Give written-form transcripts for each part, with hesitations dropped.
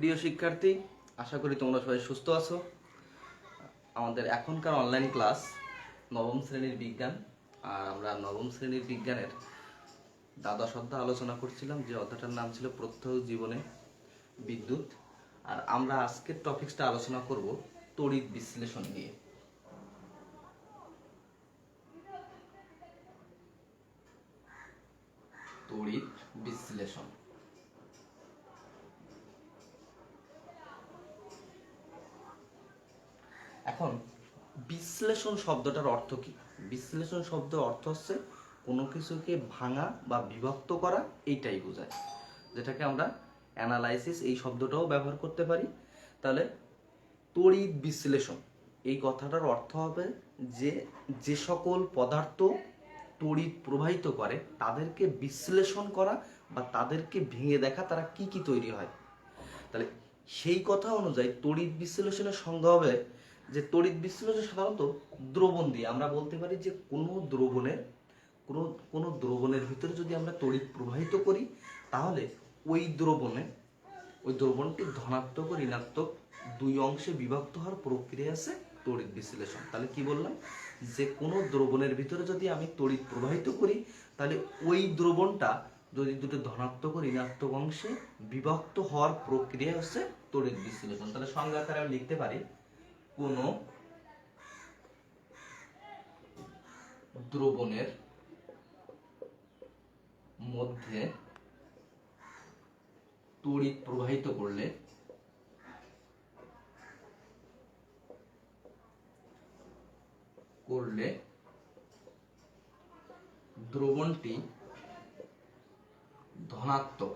প্রিয় শিক্ষার্থী, আশা করি তোমরা সবাই সুস্থ আছো। আমাদের এখনকার অনলাইন ক্লাস নবম শ্রেণীর বিজ্ঞান। আর আমরা নবম শ্রেণীর বিজ্ঞানের দ্বাদশ অধ্যায় আলোচনা করছিলাম, যে অধ্যায়টার নাম ছিল প্রত্যহ জীবনে বিদ্যুৎ। আর আমরা আজকের টপিকসটা আলোচনা করব তড়িৎ বিশ্লেষণ নিয়ে। তড়িৎ বিশ্লেষণ। এখন বিশ্লেষণ শব্দটার অর্থ কি? বিশ্লেষণ শব্দের অর্থ হচ্ছে কোনো কিছুকে ভাঙা বা বিভক্ত করা, এইটাই বোঝায়, যেটাকে আমরা অ্যানালাইসিস এই শব্দটাও ব্যবহার করতে পারি। তাহলে তড়িৎ বিশ্লেষণ এই কথাটার অর্থ হবে যে যে সকল পদার্থ তড়িৎ প্রবাহিত করে তাদেরকে বিশ্লেষণ করা বা তাদেরকে ভেঙে দেখা তারা কি কি তৈরি হয়। তাহলে সেই কথা অনুযায়ী তড়িৎ বিশ্লেষণের সংজ্ঞা হবে যে তড়িৎ বিশ্লেষণ সাধারণত দ্রবণ দিয়ে আমরা বলতে পারি যে কোনো দ্রবণের ভিতরে যদি আমরা তড়িৎ প্রবাহিত করি, তাহলে ওই দ্রবণটি ধনাত্মক ও ঋণাত্মক দুই অংশে বিভক্ত হওয়ার প্রক্রিয়া আছে তড়িৎ বিশ্লেষণ। তাহলে কি বললাম, যে কোনো দ্রবণের ভিতরে যদি আমি তড়িৎ প্রবাহিত করি, তাহলে ওই দ্রবণটা যদি দুটো ধনাত্মক ও ঋণাত্মক অংশে বিভক্ত হওয়ার প্রক্রিয়া হচ্ছে তড়িৎ বিশ্লেষণ। তাহলে সংজ্ঞা আকারে আমি লিখতে পারি, কোনো দ্রবণের মধ্যে তড়িৎ প্রবাহিত করলে দ্রবণটি ধনাত্মক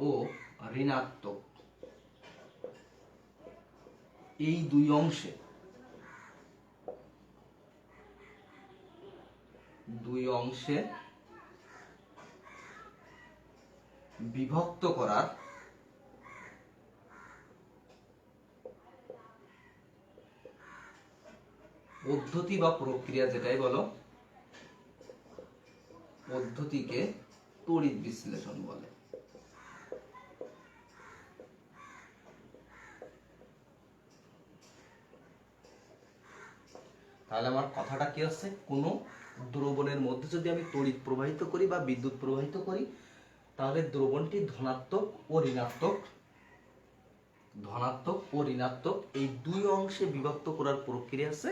ও ঋণাত্মক এই দুই অংশে বিভক্ত করার পদ্ধতি বা প্রক্রিয়া, যেটাই বলো, পদ্ধতিকে তড়িৎ বিশ্লেষণ বলে। তাহলে আমার কথাটা কি হচ্ছে, কোনো দ্রবণের মধ্যে যদি আমি তড়িৎ প্রবাহিত করি বা বিদ্যুৎ প্রবাহিত করি, তাহলে দ্রবণটি ধনাত্মক ও ঋণাত্মক এই দুই অংশে বিভক্ত করার প্রক্রিয়া আছে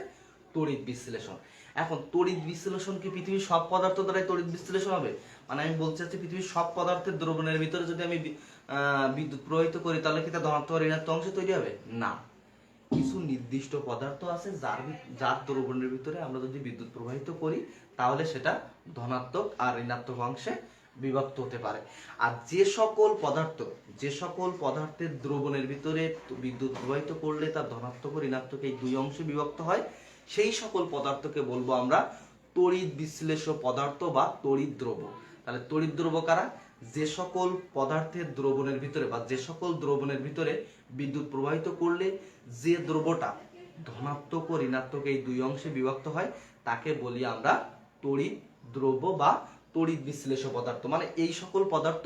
তড়িৎ বিশ্লেষণ। এখন তড়িৎ বিশ্লেষণ কি পৃথিবীর সব পদার্থ দ্বারাই তড়িৎ বিশ্লেষণ হবে? মানে আমি বলতে চাচ্ছি পৃথিবীর সব পদার্থের দ্রবণের ভিতরে যদি আমি বিদ্যুৎ প্রবাহিত করি, তাহলে কি তা ধনাত্মক ও ঋণাত্মক অংশে তৈরি হবে? না, কিছু নির্দিষ্ট পদার্থ আছে যার দ্রবণের ভিতরে আমরা যদি বিদ্যুৎ প্রবাহিত করি, তাহলে সেটা ধনাত্মক আর ঋণাত্মক অংশে বিভক্ত হতে পারে। আর যে সকল পদার্থের দ্রবণের ভিতরে বিদ্যুৎ প্রবাহিত করলে তা ধনাত্মক ও ঋণাত্মক এই দুই অংশে বিভক্ত হয়, সেই সকল পদার্থকে বলবো আমরা তড়িৎ বিশ্লেষ্য পদার্থ বা তড়িৎ দ্রব। তাহলে তড়িৎ দ্রব কারা? যে সকল পদার্থের দ্রবণের ভিতরে বা যে সকল দ্রবণের ভিতরে বিদ্যুৎ প্রবাহিত করলে যে দ্রবটা ধনাত্মক ও ঋণাত্মক এই দুই অংশে বিভক্ত হয়, তাকে বলি আমরা তড়িৎ দ্রব্য বা তড়িৎ বিশ্লেষ্য পদার্থ। মানে এই সকল পদার্থ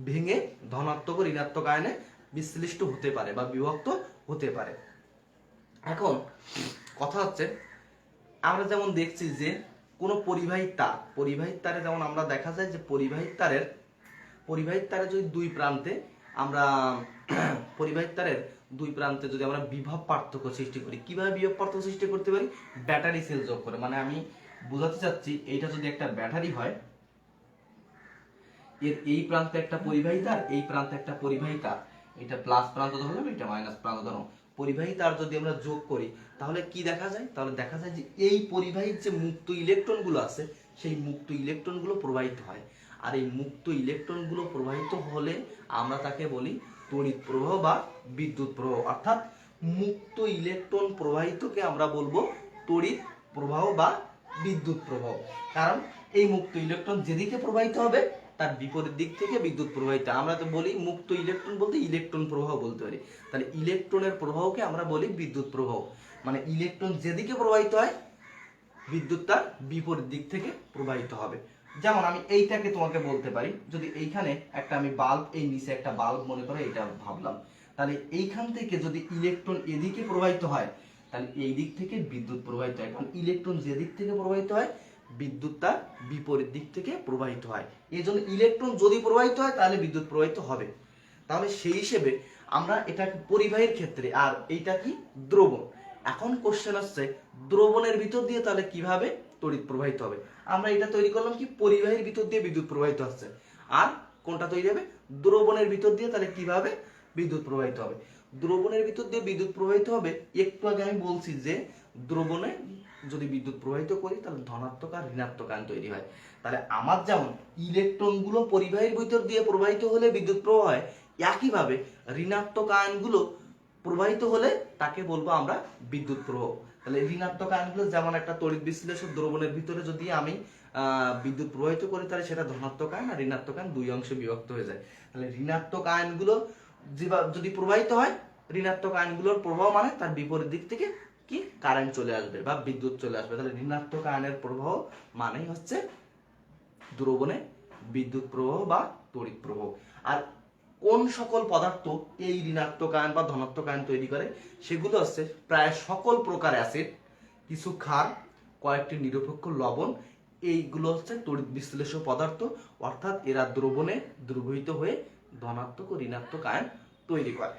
ভেঙে ধনাত্মক ও ঋণাত্মক আয়নে বিশ্লিষ্ট হতে পারে বা বিভক্ত হতে পারে। এখন কথা হচ্ছে, আমরা যেমন দেখছি যে কোনো পরিবাহী তারে যেমন আমরা দেখা যায় যে পরিবাহী তারের যদি দুই প্রান্তে যদি আমরা বিভব পার্থক্য সৃষ্টি করি, কিভাবে বিভব পার্থক্য সৃষ্টি করতে পারি? ব্যাটারি সেল যোগ করে। মানে আমি বোঝাতে চাচ্ছি, এইটা যদি একটা ব্যাটারি হয়, এর এই প্রান্তে একটা পরিবাহী তার, এই প্রান্তে একটা পরিবাহী তার, এটা প্লাস প্রান্ত ধরলাম, এটা মাইনাস প্রান্ত ধরলাম, পরিবাহী তার যদি আমরা যোগ করি, তাহলে কি দেখা যায়? তাহলে দেখা যায় যে এই পরিবাহীর যে মুক্ত ইলেকট্রনগুলো আছে, সেই মুক্ত ইলেকট্রনগুলো প্রবাহিত হয়। আর এই মুক্ত ইলেকট্রনগুলো প্রবাহিত হলে আমরা তাকে বলি তড়িৎ প্রবাহ বা বিদ্যুৎ প্রবাহ। অর্থাৎ মুক্ত ইলেকট্রন প্রবাহিতকে আমরা বলবো তড়িৎ প্রবাহ বা বিদ্যুৎ প্রবাহ। কারণ এই মুক্ত ইলেকট্রন যেদিকে প্রবাহিত হবে, তার বিপরীত দিক থেকে বিদ্যুৎ প্রবাহিত। আমরা তো বলি মুক্ত ইলেকট্রন বলতে ইলেকট্রন প্রবাহ বলতে পারি। তাহলে ইলেকট্রনের প্রবাহকে আমরা বলি বিদ্যুৎ প্রবাহ। মানে ইলেকট্রন যেদিকে প্রবাহিত হয়, বিদ্যুৎ তার বিপরীত দিক থেকে প্রবাহিত হবে। যেমন আমি এইটাকে তোমাকে বলতে পারি, যদি এইখানে একটা আমি বাল্ব, এই নিচে একটা বাল্ব মনে করে এটা ভাবলাম, তাহলে এইখান থেকে যদি ইলেকট্রন এদিকে প্রবাহিত হয় তাহলে এই দিক থেকে বিদ্যুৎ প্রবাহিত হয়, কারণ ইলেকট্রন যে দিক থেকে প্রবাহিত হয় বিদ্যুৎ তার বিপরীত দিক থেকে প্রবাহিত হয়। এই জন্য ইলেকট্রন যদি প্রবাহিত হয় তাহলে বিদ্যুৎ প্রবাহিত হবে। তাহলে সেই হিসেবে আমরা এটাকে পরিবাহীর ক্ষেত্রে, আর এইটা কি দ্রবণ। এখন কোশ্চেন আসছে দ্রবণের ভিতর দিয়ে তাহলে কিভাবে তড়িৎ প্রবাহিত হবে। আমরা এটা তৈরি করলাম কি পরিবাহীর ভিতর দিয়ে বিদ্যুৎ প্রবাহিত হচ্ছে, আর কোনটা তৈরি হবে দ্রবণের ভিতর দিয়ে, তাহলে কিভাবে বিদ্যুৎ প্রবাহিত হবে। দ্রবণের ভিতর দিয়ে বিদ্যুৎ প্রবাহিত হবে, একটু আগে আমি বলছি যে দ্রবণে যদি বিদ্যুৎ প্রবাহিত করি তাহলে ধনাত্মক আর ঋণাত্মক আয়ন তৈরি হয়। তাহলে আমার যেমন ইলেকট্রনগুলো পরিবাহীর ভিতর দিয়ে প্রবাহিত হলে বিদ্যুৎ প্রবাহ হয়, একইভাবে ঋণাত্মক আয়নগুলো প্রবাহিত হলে তাকে বলবো আমরা বিদ্যুৎ প্রবাহ। তাহলে ঋণাত্মক আয়নগুলো যেমন একটা তড়িৎ বিশ্লেষক দ্রবণের ভিতরে যদি আমি বিদ্যুৎ প্রবাহিত করি তাহলে সেটা ধনাত্মক আয়ন আর ঋণাত্মক আয়ন দুই অংশে বিভক্ত হয়ে যায়। তাহলে ঋণাত্মক আয়নগুলো যদি প্রবাহিত হয়, ঋণাত্মক আয়নগুলোর প্রবাহ মানে তার বিপরীত দিক থেকে কি কারেন্ট চলে আসবে বা বিদ্যুৎ চলে আসবে। তাহলে ঋণাত্মক আয়নের প্রবাহ মানেই হচ্ছে দ্রবণে বিদ্যুৎ প্রবাহ বা তড়িৎ প্রবাহ। আর কোন সকল পদার্থ এই ঋণাত্মক আয়ন বা ধনাত্মক আয়ন তৈরি করে, সেগুলো হচ্ছে প্রায় সকল প্রকার অ্যাসিড, কিছু ক্ষার, কয়েকটি নিরপেক্ষ লবণ, এইগুলো হচ্ছে তড়িৎ বিশ্লেষ্য পদার্থ, অর্থাৎ এরা দ্রবণে দ্রবীভূত হয়ে ধনাত্মক ও ঋণাত্মক আয়ন তৈরি করে।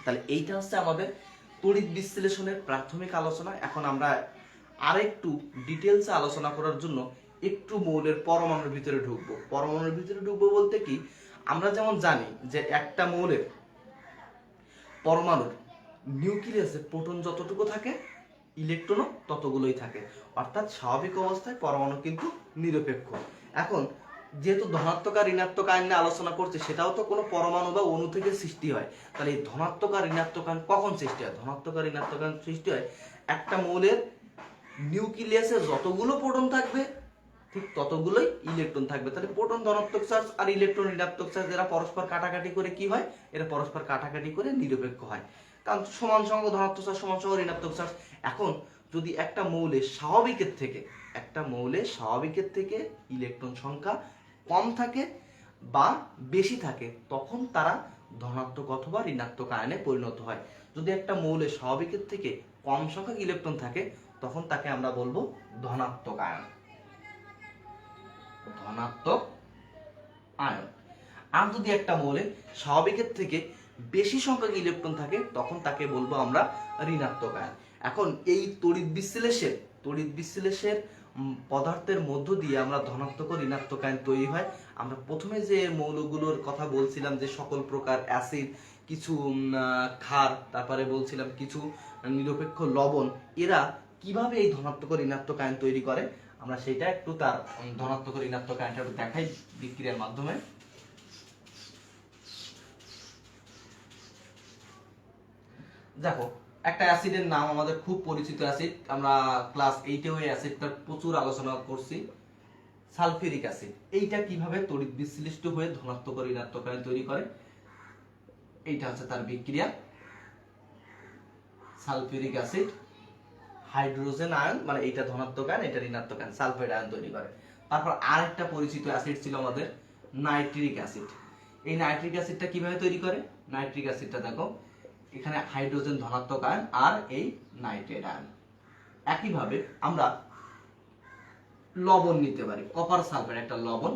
তাহলে এইটা হচ্ছে আমাদের তড়িৎ বিশ্লেষণের প্রাথমিক আলোচনা। এখন আমরা আরেকটু ডিটেলসে আলোচনা করার জন্য একটু মৌলের পরমাণুর ভিতরে ঢুকবো। পরমাণুর ভিতরে ঢুকবো বলতে কি, আমরা যেমন জানি যে একটা মৌলের পরমাণুর নিউক্লিয়াসে প্রোটন যতটুকু থাকে ইলেকট্রনও ততগুলোই থাকে, অর্থাৎ স্বাভাবিক অবস্থায় পরমাণু কিন্তু নিরপেক্ষ। এখন যেহেতু ধনাত্মক আর ঋণাত্মক আয়ন নিয়ে আলোচনা করছে, সেটাও তো কোনো পরমাণু বা অণু থেকে সৃষ্টি হয়। তাহলে এই ধনাত্মক আর ঋণাত্মক আয়ন কখন সৃষ্টি হয়? ধনাত্মক আর ঋণাত্মক আয়ন সৃষ্টি হয় একটা মৌলের নিউক্লিয়াসে যতগুলো প্রোটন থাকবে ঠিক ততগুলোই ইলেকট্রন থাকবে। তাহলে প্রোটন ধনাত্মক চার্জ আর ইলেকট্রন ঋণাত্মক চার্জ এরা পরস্পর কাটাকাটি করে কি হয়, এরা পরস্পর কাটাকাটি করে নিরপেক্ষ হয়, কারণ সমান সংখ্যক ধনাত্মক চার্জ সমান সংখ্যক ঋণাত্মক চার্জ। এখন যদি একটা মৌলের স্বাভাবিকের থেকে ইলেকট্রন সংখ্যা কম থাকে বা বেশি থাকে, তখন তারা ধনাত্মক অথবা ঋণাত্মক আয়নে পরিণত হয়। যদি একটা মৌলের স্বাভাবিকের থেকে কম সংখ্যক ইলেকট্রন থাকে, তখন তাকে আমরা বলবো ধনাত্মক আয়ন। আর যদি একটা মৌলে স্বাভাবিকের থেকে বেশি সংখ্যক ইলেকট্রন থাকে, তখন তাকে বলবো আমরা ঋণাত্মক আয়ন। এখন এই তড়িৎ বিশ্লেষের পদার্থের মধ্য দিয়ে আমরা ধনাত্মক ও ঋণাত্মক আয়ন তৈরি হয়। আমরা প্রথমে যে মৌলগুলোর কথা বলছিলাম যে সকল প্রকার অ্যাসিড, কিছু ক্ষার, তারপরে বলছিলাম কিছু নিরপেক্ষ লবণ, এরা কিভাবে এই ধনাত্মক ও ঋণাত্মক আয়ন তৈরি করে, আমরা সেটা একটু তার ধনাত্মক ও ঋণাত্মক আয়নটা একটু দেখাই বিক্রিয়ার মাধ্যমে। দেখো, একটা অ্যাসিডের নাম আমাদের খুব পরিচিত অ্যাসিড, আমরা ক্লাস 8-এ ওই অ্যাসিডটার প্রচুর আলোচনা করছি, সালফিউরিক অ্যাসিড। এইটা কিভাবে তড়িৎ বিশ্লিষ্ট হয়ে ধনাত্মক ও ঋণাত্মক আয়ন তৈরি করে, এইটা হচ্ছে তার বিক্রিয়া। সালফিউরিক অ্যাসিড, হাইড্রোজেন আয়ন, মানে এইটা ধনাত্মক আয়ন, এটা ঋণাত্মক আয়ন, সালফাইড আয়ন তৈরি করে। তারপর আরেকটা পরিচিত অ্যাসিড ছিল আমাদের নাইট্রিক অ্যাসিড। এই নাইট্রিক অ্যাসিডটা কিভাবে তৈরি করে? নাইট্রিক অ্যাসিডটা দেখো, এখানে হাইড্রোজেন ধনাত্মক আয়ন আর এই নাইট্রেট আয়ন। একইভাবে আমরা লবণ নিতে পারি, কপার সালফেট একটা লবণ,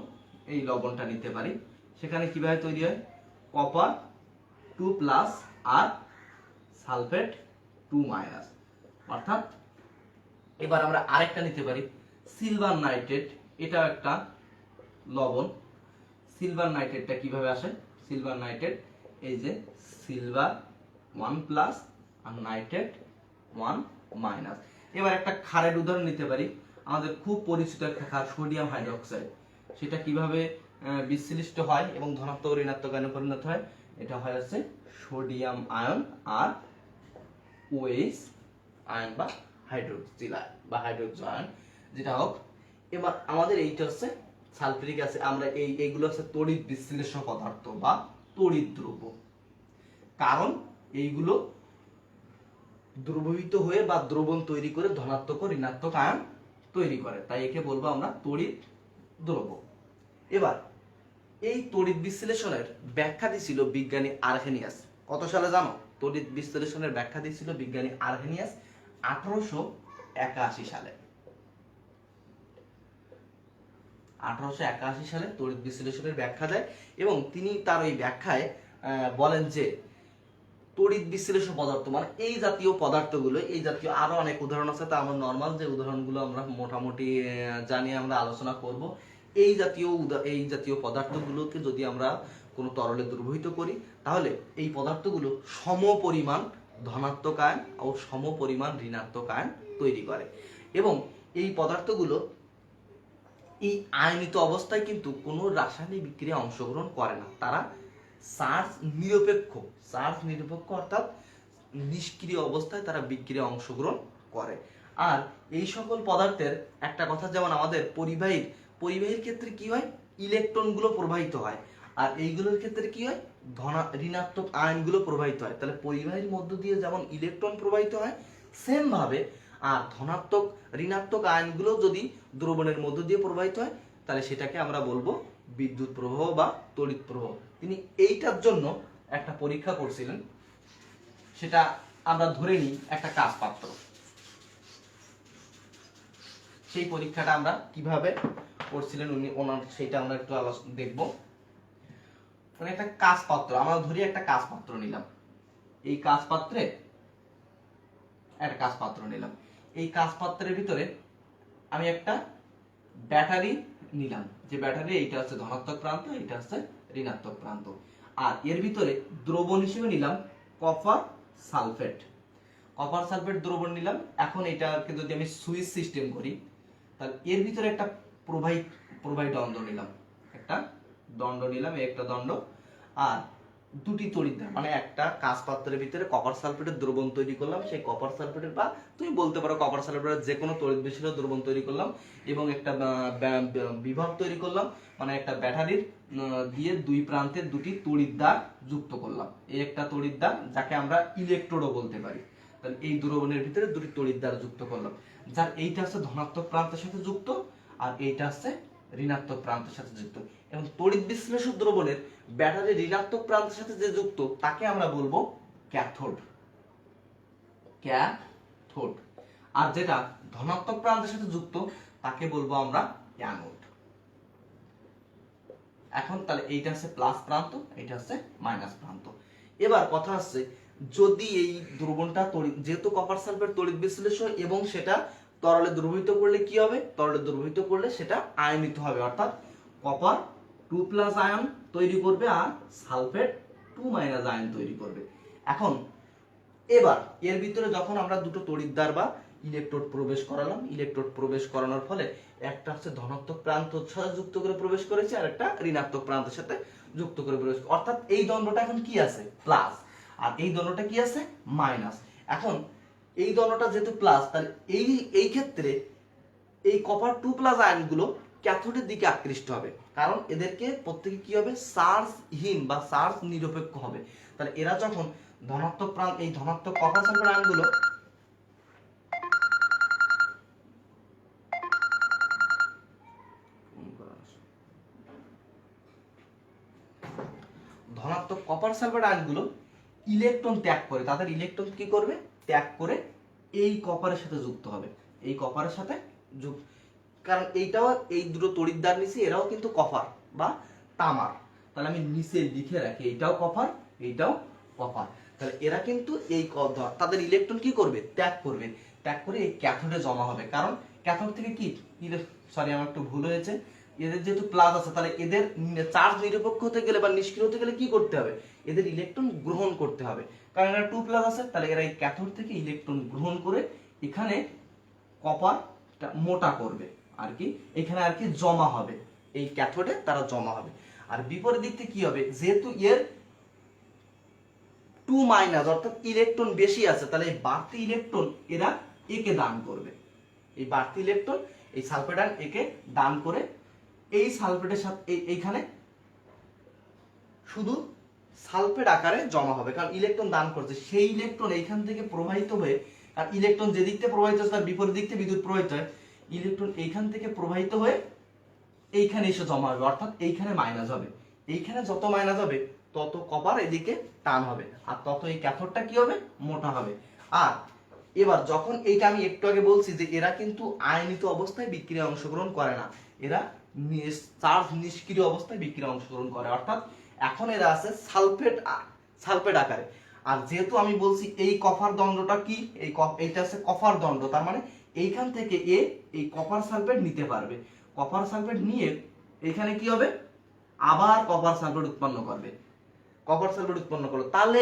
এই লবণটা নিতে পারি। সেখানে কিভাবে তৈরি হয়? কপার 2+ আর সালফেট 2-। অর্থাৎ এবার আমরা আরেকটা নিতে পারি সিলভার নাইট্রেট, এটা একটা লবণ। সিলভার নাইট্রেটটা কিভাবে আসে? সিলভার নাইট্রেট, এই যে সিলভার 1+ আর নাইট্রেট 1-। এবার একটা ক্ষারের উদাহরণ নিতে পারি, আমাদের খুব পরিচিত একটা ক্ষার সোডিয়াম হাইড্রোক্সাইড। সেটা কিভাবে বিশ্লিষ্ট হয় এবং ধনাত্মক ও ঋণাত্মক আয়নে পরিণত হয়? এটা হয় হচ্ছে সোডিয়াম আয়ন আর OH আয়ন বা হাইড্রোক্সিল আয়ন বা হাইড্রোক্সো আয়ন, যেটা হোক। এবার আমাদের এইটা হচ্ছে সালফিউরিক অ্যাসিড। আমরা এইগুলো হচ্ছে তড়িৎ বিশ্লেষ্য পদার্থ বা তড়িৎ দ্রব্য, কারণ এইগুলো দ্রবীভূত হয়ে বা দ্রবণ তৈরি করে ধনাত্মক ও ঋণাত্মক আয়ন তৈরি করে, তাই একে বলবো আমরা তড়িৎ দ্রব্য। এবার এই তড়িৎ বিশ্লেষণের ব্যাখ্যা দিয়েছিল বিজ্ঞানী আর্হেনিয়াস। কত সালে জানো? তড়িৎ বিশ্লেষণের ব্যাখ্যা দিয়েছিল বিজ্ঞানী আর্হেনিয়াস 1881 সালে। 1881 সালে তড়িৎ বিশ্লেষণের ব্যাখ্যা দেয় এবং তিনি তার ওই ব্যাখ্যায় বলেন যে তড়িৎ বিশ্লেষণ পদার্থ মানে এই জাতীয় পদার্থগুলো, এই জাতীয় আরো অনেক উদাহরণ আছে, তা আমরা নর্মাল যে উদাহরণগুলো আমরা মোটামুটি জানি আমরা আলোচনা করব। এই জাতীয় পদার্থগুলোকে যদি আমরা কোনো তরলে দ্রবীভূত করি তাহলে এই পদার্থগুলো সমপরিমাণ ধনাত্মক আয়ন ও সমপরিমাণ ঋণাত্মক আয়ন তৈরি করে এবং এই পদার্থগুলো এই আয়নিত অবস্থায় কিন্তু কোনো রাসায়নিক বিক্রিয়া অংশগ্রহণ করে না। তারা চার্জ নিরপেক্ষ অর্থাৎ নিষ্ক্রিয় অবস্থায় তারা বিক্রিয়া অংশগ্রহণ করে। আর এই সকল পদার্থের একটা কথা, যেমন আমাদের পরিবাহীর ক্ষেত্রে কি হয়, ইলেকট্রনগুলো প্রবাহিত হয়, আর এইগুলোর ক্ষেত্রে কি হয়, ঋণাত্মক আয়নগুলো প্রবাহিত হয়। তাহলে পরিবাহীর মধ্য দিয়ে যেমন ইলেকট্রন প্রবাহিত হয়, সেম ভাবে আর ঋণাত্মক আয়নগুলো যদি দ্রবণের মধ্য দিয়ে প্রবাহিত হয় তাহলে সেটাকে আমরা বলবো বিদ্যুৎ প্রবাহ বা তড়িৎ প্রবাহ। তিনি এইটার জন্য একটা পরীক্ষা করছিলেন, সেটা আমরা ধরে নিই একটা কাঁচ পাত্র। সেই পরীক্ষাটা আমরা কিভাবে করছিলেন সেটা আমরা একটু দেখব। একটা কাঁচ পাত্র, আমরা ধরি একটা কাঁচ পাত্র নিলাম, এই কাঁচ নিলাম, এই কাঁচ পাত্রের ভিতরে আমি একটা ব্যাটারি নিলাম, যে ব্যাটারি এইটা হচ্ছে ধনাত্মক প্রান্ত, এটা হচ্ছে ঋণাত্মক প্রান্ত, আর এর ভিতরে দ্রবণ হিসেবে নিলাম কপার সালফেট দ্রবণ নিলাম। এখন এটাকে যদি আমি সুইচ সিস্টেম করি তাহলে এর ভিতরে একটা প্রবাহী দণ্ড নিলাম, একটা দণ্ড, আর দুটি তড়িৎদ্বার, মানে একটা কাঁচ পাত্রের ভিতরে কপার সালফেটের দ্রবণ তৈরি করলাম, সেই কপার সালফেটের বা তুমি বলতে পারো কপার সালফেটের যে কোনো তড়িৎ বিশিষ্ট দ্রবণ তৈরি করলাম এবং একটা বিভব তৈরি করলাম, মানে একটা ব্যাটারির দিয়ে দুই প্রান্তে দুটি তড়িৎদ্বার যুক্ত করলাম। এই একটা তড়িৎদ্বার যাকে আমরা ইলেকট্রোডও বলতে পারি। তাহলে এই দ্রবণের ভিতরে দুটি তড়িৎদ্বার যুক্ত করলাম, যার এইটা হচ্ছে ধনাত্মক প্রান্তের সাথে যুক্ত আর এইটা হচ্ছে ঋণাত্মক প্রান্তের সাথে যুক্ত। এবং তড়িৎ বিশ্লেষক দ্রবণের ব্যাটারি ঋণাত্মক প্রান্তের সাথে যে যুক্ত তাকে আমরা বলবো ক্যাথোড। আর যেটা ধনাত্মক প্রান্তের সাথে যুক্ত তাকে বলবো আমরা অ্যানোড। এখন তাহলে এইটা হচ্ছে প্লাস প্রান্ত, এইটা হচ্ছে মাইনাস প্রান্ত। এবার কথা হচ্ছে, যদি এই দ্রবণটা যেহেতু কপার সালফেট তড়িৎ বিশ্লেষক এবং সেটা তরলে দ্রবীভূত করলে কি হবে, তরলে দ্রবীভূত করলে সেটা আয়নিত হবে, অর্থাৎ কপার 2+ আয়ন তৈরি করবে আর সালফেট 2- আয়ন তৈরি করবে। এখন এবার এর ভিতরে যখন আমরা দুটো তড়িৎদ্বার বা ইলেকট্রোড প্রবেশ করানোর ফলে একটা হচ্ছে ধনাত্মক প্রান্তের সাথে যুক্ত করে প্রবেশ করেছে আর একটা ঋণাত্মক প্রান্তের সাথে যুক্ত করে প্রবেশ, অর্থাৎ এই দ্বন্দ্বটা এখন কি আছে, প্লাস, আর এই দ্বন্দ্বটা কি আছে, মাইনাস। এখন এই দ্বন্দ্বটা যেহেতু প্লাস, তাহলে এই ক্ষেত্রে এই কপার 2+ আয়নগুলো ক্যাথোডের দিকে আকৃষ্ট হবে, কারণ এদেরকে প্রত্যেকে কি হবে, চার্জহীন বা চার্জ নিরপেক্ষ হবে। তাহলে এরা যখন ধনাত্মক প্রান্ত, এই ধনাত্মক কপার সালফেট আয়নগুলো ইলেকট্রন ত্যাগ করে, তাদের ইলেকট্রন কি করবে, ত্যাগ করে এই কপারের সাথে যুক্ত হবে, এই কপারের সাথে যুক্ত, কারণ এইটাও এই দুটো তড়িৎদ্বার নিচে এরাও কিন্তু কপার বা তামার। তাহলে আমি নিচে লিখে রাখি, এইটাও কপার, এইটাও কপার। তাহলে এরা কিন্তু এই তাদের ইলেকট্রন কি করবে, ত্যাগ করে এই ক্যাথোডে জমা হবে, কারণ ক্যাথোড থেকে কি, আমার একটু ভুল হয়েছে, এদের যেহেতু প্লাস আছে তাহলে এদের চার্জ নিরপেক্ষ হতে গেলে বা নিষ্ক্রিয় হতে গেলে কি করতে হবে, এদের ইলেকট্রন গ্রহণ করতে হবে, কারণ এরা 2+ আছে, তাহলে এরা এই ক্যাথোড থেকে ইলেকট্রন গ্রহণ করে এখানে কপারটা মোটা করবে আর কি, এখানে আর কি জমা হবে, এই ক্যাথোডে তারা জমা হবে। আর বিপরীত দিক থেকে কি হবে, যেহেতু এর 2- অর্থাৎ ইলেকট্রন বেশি আছে, তাহলে এই বাড়তি ইলেকট্রন এরা একে দান করবে, এই বাড়তি ইলেকট্রন এই সালফেট আয়ন একে দান করে এই সালফেটের সাথে এইখানে শুধু সালফেট আকারে জমা হবে, কারণ ইলেকট্রন দান করছে, সেই ইলেকট্রন এইখান থেকে প্রবাহিত হয়ে, আর ইলেকট্রন যেদিক থেকে প্রবাহিত হয় তার বিপরীত দিক থেকে বিদ্যুৎ প্রবাহিত হয়, ইলেকট্রন এইখান থেকে প্রবাহিত হয়ে এইখানে এসে জমা হবে, অর্থাৎ এইখানে মাইনাস হবে। এইখানে যত মাইনাস হবে তত কপার এদিকে টান হবে, আর তত এই ক্যাথোডটা কি হবে, মোটা হবে। আর এবার যখন এইটা আমি একটু আগে বলছি যে এরা কিন্তু আয়নিত অবস্থায় বিক্রিয়া অংশগ্রহণ করে না, এরা চার্জ নিষ্ক্রিয় অবস্থায় বিক্রিয়া অংশগ্রহণ করে, অর্থাৎ এখন এরা আছে সালফেট আকারে। আর যেহেতু আমি বলছি এই কপার দণ্ডটা কি, এইটা আছে কপার দণ্ড, তার মানে এইখান থেকে এই কপার সালফেট নিতে পারবে। কপার সালফেট নিয়ে এখানে কি হবে, আবার কপার সালফেট উৎপন্ন করবে। কপার সালফেট উৎপন্ন করলো, তাহলে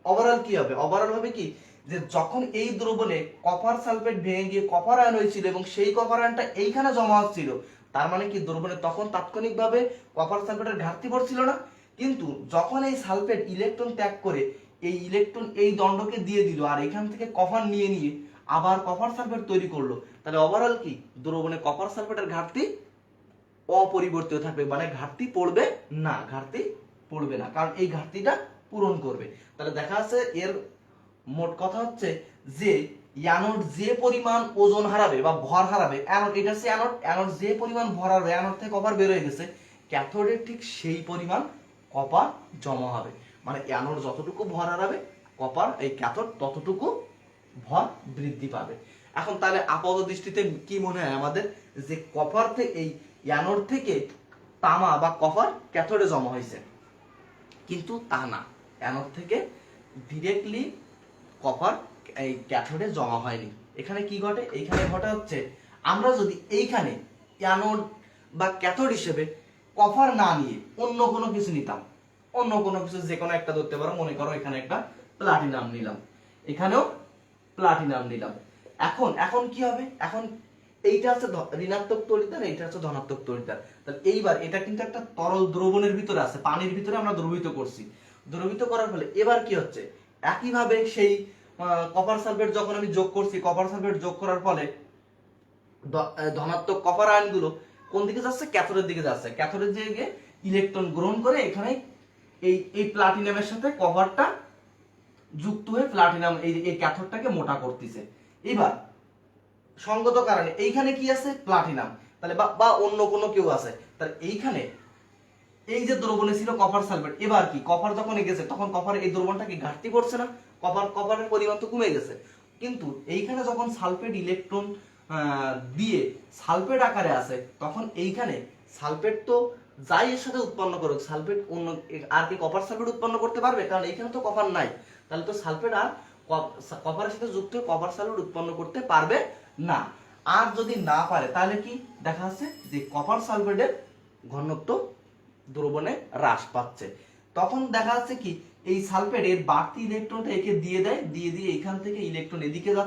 ওভারঅল কি হবে, ওভারঅল হবে কি যে যখন এই দ্রবণে কপার সালফেট ভেঙে গিয়ে কপার আয়ন হয়েছিল এবং সেই কপার আয়নটা এইখানে জমা হচ্ছিল, তার মানে কি দ্রবণে তখন তাৎক্ষণিকভাবে কপার সালফেটের ঘাটতি পড়ছিল না। কিন্তু যখন এই সালফেট ইলেকট্রন ত্যাগ করে এই ইলেকট্রন এই দণ্ডকে দিয়ে দিল আর এখান থেকে কপার নিয়ে নিয়ে আবার কপার সালফেট তৈরি করলো, তাহলে ওভারঅল কি দ্রবণে কপার সালফেটের ঘাটতি অপরিবর্তিত থাকবে, মানে ঘাটতি পড়বে না, ঘাটতি পড়বে না, কারণ এই ঘাটতিটা পূরণ করবে। তাহলে দেখা যাচ্ছে এর মোট কথা হচ্ছে যে অ্যানোড যে পরিমাণ ওজন হারাবে বা ভর হারাবে, অ্যানোড এটা হচ্ছে অ্যানোড যে পরিমাণ ভর হারাবে, অ্যানোড থেকে কপার বের হয়ে গেছে, ক্যাথোডে ঠিক সেই পরিমাণ কপার জমা হবে। মানে অ্যানোড যতটুকু ভর হারাবে কপার এই ক্যাথোড ততটুকু ভর বৃদ্ধি পাবে। এখন তাহলে আপাত দৃষ্টিতে কি মনে হয় আমাদের, যে কপার থেকে এই অ্যানোড থেকে তামা বা কপার ক্যাথোডে জমা হয়েছে, কিন্তু তা না, অ্যানোড থেকে ডিরেক্টলি কপার এই ক্যাথোডে জমা হয়নি। এখানে কি ঘটে, এইখানে ঘটে হচ্ছে আমরা যদি এইখানে অ্যানোড বা ক্যাথোড হিসেবে কপার না নিয়ে অন্য কোনো কিছু নিতাম, অন্য কোনো কিছু যে কোনো একটা ধরতে পারো, মনে করো এখানে একটা প্লাটিনাম নিলাম, এখানেও প্লাটিনাম নিলাম, এখন কি হবে, এখন এইটা হচ্ছে ঋণাত্মক তড়িৎদ্বার, এইটা হচ্ছে ধনাত্মক তড়িৎদ্বার। তাহলে এইবার এটা কিন্তু একটা তরল দ্রবণের ভিতরে আছে, পানির ভিতরে আমরা দ্রবীভূত করছি, দ্রবীভূত করার ফলে এবার কি হচ্ছে, একইভাবে সেই কপার সালফেট যখন আমি যোগ করছি, কপার সালফেট যোগ করার ফলে ধনাত্মক কপার আয়নগুলো কোন দিকে যাচ্ছে, ক্যাথোডের দিকে যাচ্ছে, ক্যাথোডের দিকে ইলেকট্রন গ্রহণ করে এখানে এই প্লাটিনামের সাথে কপারটা যুক্ত হয়ে প্লাটিনাম এই ক্যাথোডটাকে মোটা করতেছে। এবার সঙ্গত কারণে এইখানে কি আছে, প্লাটিনাম, তাহলে বা অন্য কোনো কেউ আছে, তাহলে এইখানে এই যে দ্রবণে ছিল কপার সালফেট, এবার কি কপার যখন গেছে তখন কপারের এই দ্রবণটা কি ঘাটতি পড়ছে না, কপারের পরিমাণ তো কমে গেছে, কিন্তু এইখানে যখন সালফেট ইলেকট্রন দিয়ে সালফেট আকারে আছে, তখন এইখানে সালফেট তো যাই এর সাথে উৎপন্ন করুক, সালফেট অন্য আর কি কপার সালফেট উৎপন্ন করতে পারবে, কারণ এইখানে তো কপার নাই, তাহলে তো সালফেট আর কপারের সাথে যুক্ত হয়ে কপার সালফেট উৎপন্ন করতে পারবে না। আর যদি না পারে তাহলে কি দেখা যাচ্ছে যে কপার সালফেটের ঘনত্ব দ্রবণে হ্রাস পাচ্ছে, তখন দেখা যাচ্ছে কি এই সালফেট এর বাড়তি ইলেকট্রনটা একে দিয়ে দেয়, দিয়ে দিয়ে এখান থেকে ইলেকট্রন এদিকে যাচ্ছে।